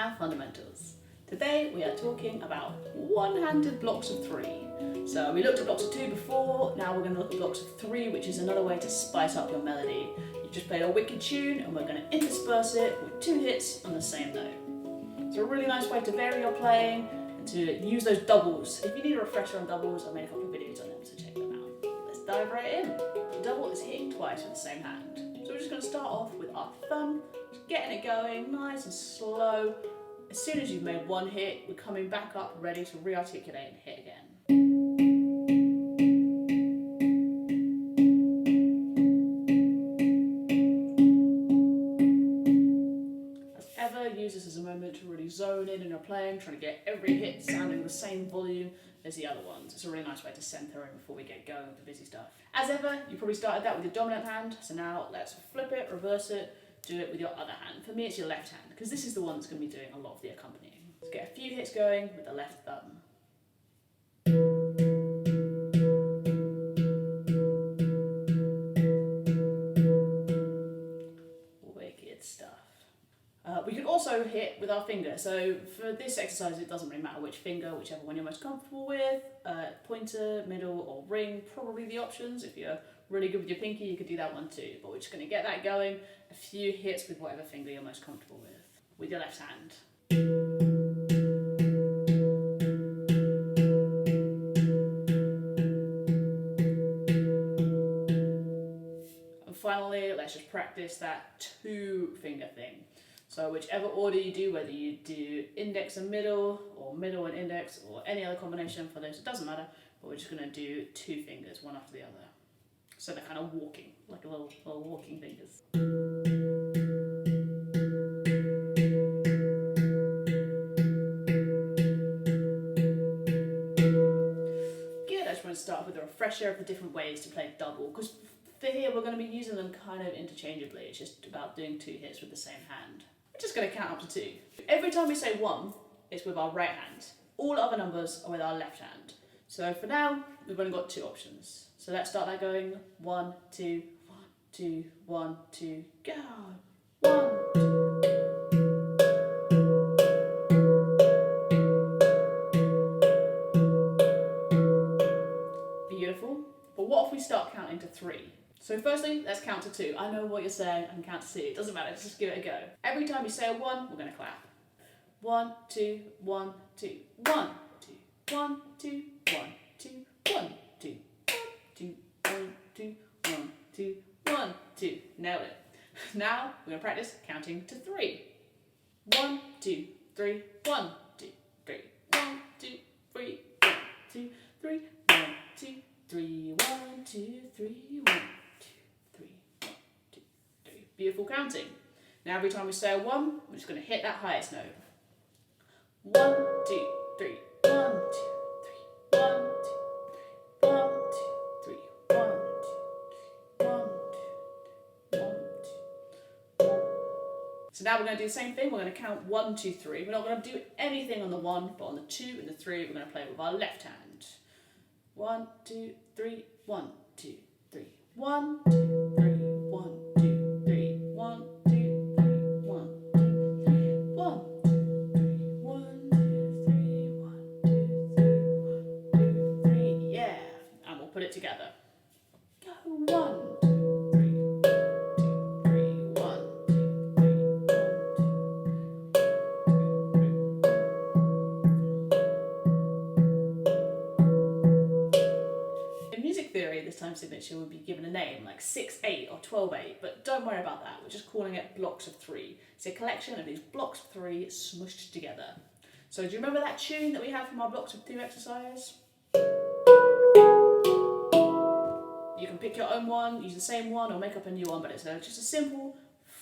and fundamentals. Today we are talking about one-handed blocks of 3. So we looked at blocks of 2 before, now we're going to look at blocks of 3, which is another way to spice up your melody. You just played a wicked tune and we're going to intersperse it with 2 hits on the same note. It's a really nice way to vary your playing and to use those doubles. If you need a refresher on doubles, I've made a couple of videos on them, so check them out. Let's dive right in. The double is hitting twice with the same hand. So we're just going to start off with our thumb, just getting it going nice and slow. As soon as you've made one hit, we're coming back up ready to re-articulate and hit again. As ever, use this as a moment to really zone in your playing, trying to get every hit sounding the same volume as the other ones. It's a really nice way to center in before we get going with the busy stuff. As ever, you probably started that with your dominant hand, so now let's flip it, reverse it, do it with your other hand. For me, it's your left hand, because this is the one that's going to be doing a lot of the accompanying. Let's get a few hits going with the left thumb. Wicked stuff. We could also hit with our finger. So for this exercise, it doesn't really matter which finger, whichever one you're most comfortable with. Pointer, middle, or ring, probably the options. If you're really good with your pinky, you could do that one too. But we're just going to get that going. A few hits with whatever finger you're most comfortable with your left hand. And finally, let's just practice that 2-finger thing. So whichever order you do, whether you do index and middle, or middle and index, or any other combination for those, it doesn't matter, but we're just going to do 2 fingers, one after the other. So they're kind of walking, like little walking fingers. Good, I just want to start with a refresher of the different ways to play double, because for here we're going to be using them kind of interchangeably. It's just about doing 2 hits with the same hand. We're just going to count up to 2. Every time we say 1, it's with our right hand. All other numbers are with our left hand. So for now, we've only got 2 options. So let's start that going 1, 2, 1, 2, 1, 2, go. 1, 2. Beautiful. But what if we start counting to 3? So firstly, let's count to 2. I know what you're saying, I can count to 2. It doesn't matter, let's just give it a go. Every time you say a 1, we're going to clap. 1, 2, 1, 2, 1, 2, 1, 2, 1, 2, 1, 2. 2, 1, 2, 1, 2, 1, 2. Nailed it. Now we're going to practice counting to 3. 1, 2, 3, 1, 2, 3, 1, 2, 3, 1, 2, 3, 1, 2, 3, 1, 2, 3, 1, 2, 3, 1, 2, 3. Beautiful counting. Now every time we say a 1, we're just going to hit that highest note. 1, 2, 3, 1, 2, 3, 1, 2, 1, 2, 3, 1, 2, 1, 2, 1, 2, 1. So now we're going to do the same thing. We're going to count 1, 2, 3. We're not going to do anything on the 1, but on the 2 and the 3, we're going to play with our left hand. 1, 2, 3, 1, 2, 3, 1, 2, 3, 1, 2, 3, 1, 2, 3, 1, 2, 3, 1, 1, 2, 3, 1, 2, 3, 1, 2, 3. Yeah, and we'll put it together. Go 1, 2, 3, 2, 3, 1, 2, 3, 1, 2. In music theory, this time signature would be given a name like 6/8 or 12/8, but don't worry about that. We're just calling it blocks of 3. It's a collection of these blocks of 3 smushed together. So do you remember that tune that we had from our blocks of 2 exercise? You can pick your own one, use the same one, or make up a new one, but it's just a simple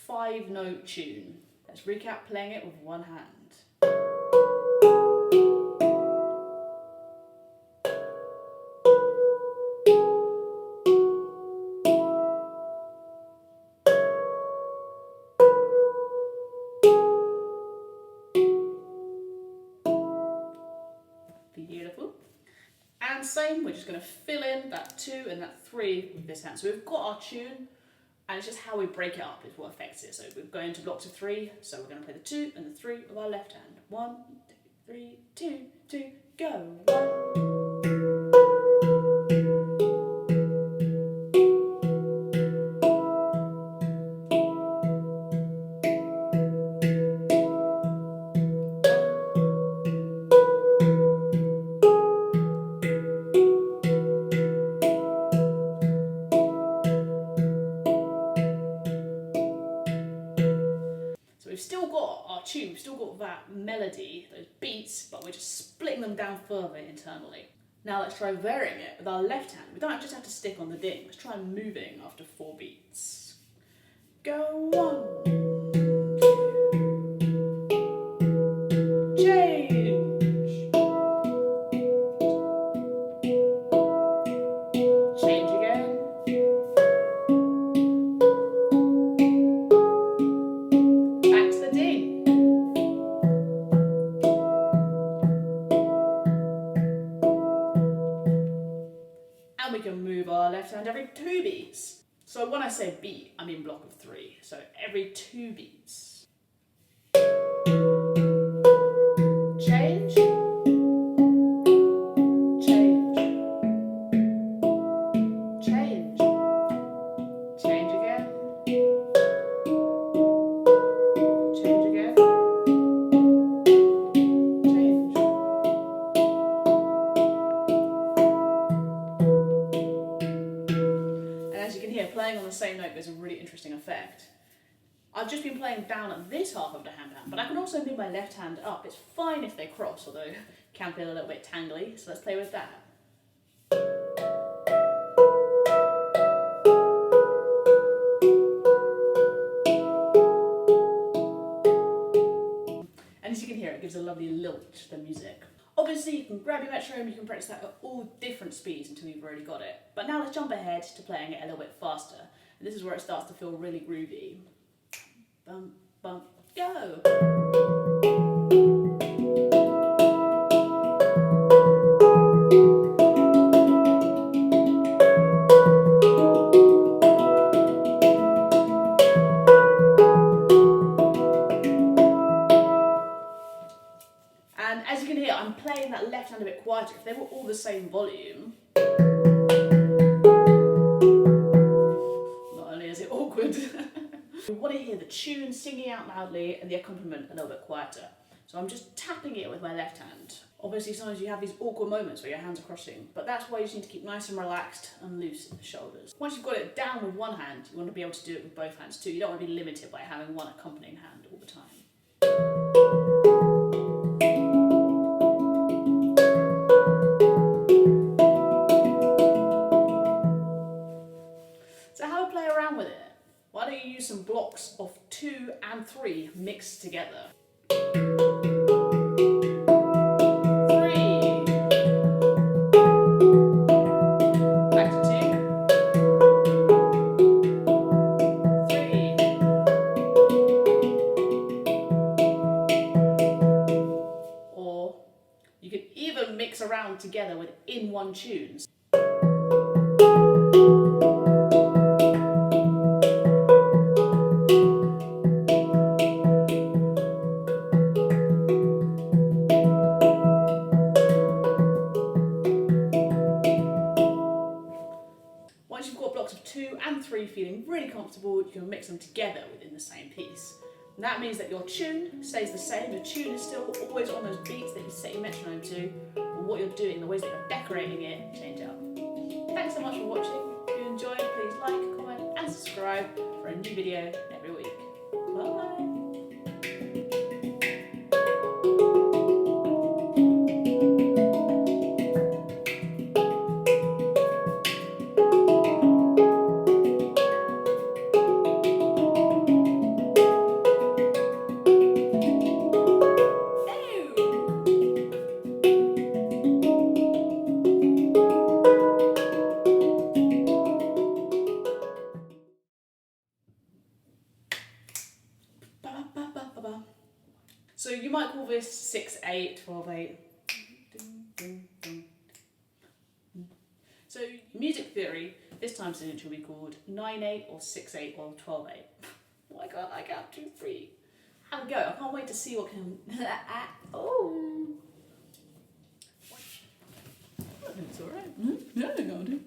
5-note tune. Let's recap playing it with one hand. Beautiful. And same, we're just going to fill in that 2 and that 3 with this hand. So we've got our tune, And it's just how we break it up is what affects it. So we're going into blocks of 3, so we're going to play the 2 and the 3 with our left hand. 1, 2, 3, 2, 2, go. 1. We've still got our tune, we've still got that melody, those beats, but we're just splitting them down further internally. Now let's try varying it with our left hand. We don't just have to stick on the ding, let's try moving after 4 beats. Go 1. And we can move our left hand every 2 beats. So when I say beat, I mean block of 3. So every 2 beats. Change. Change. Change. Change again. Change again. Change. And as you can hear, playing on the same note gives a really interesting effect. I've just been playing down at this half of the handpan, but I can also move my left hand up. It's fine if they cross, although it can feel a little bit tangly, so let's play with that. And as you can hear, it gives a lovely lilt to the music. Obviously, you can grab your metronome, you can practice that at all different speeds until you've already got it. But now let's jump ahead to playing it a little bit faster. And this is where it starts to feel really groovy. Bum, bum, go! And as you can hear, I'm playing that left hand a bit quieter. If they were all the same volume, not only is it awkward, we want to hear the tune singing out loudly and the accompaniment a little bit quieter. So I'm just tapping it with my left hand. Obviously sometimes you have these awkward moments where your hands are crossing, but that's why you just need to keep nice and relaxed and loose in the shoulders. Once you've got it down with one hand, you want to be able to do it with both hands too. You don't want to be limited by having one accompanying hand all the time. So how to play around with it? Why don't you use some blocks of 2 and 3 mixed together? 3. Back to 2. 3. Or you can even mix around together within one tune. Once you've got blocks of 2 and 3 feeling really comfortable, you can mix them together within the same piece. And that means that your tune stays the same. The tune is still always on those beats that you set your metronome to, but what you're doing, the ways that you're decorating it, change up. Thanks so much for watching. If you enjoyed, please like, comment and subscribe for a new video every week. Bye! So you might call this 6/8, 12/8. So So music theory, this time signature will be called 9/8 or 6/8 or 12/8. Why can't I count 2, 3? Have a go. I can't wait to see what can. Oh. It's alright. Yeah, I got it.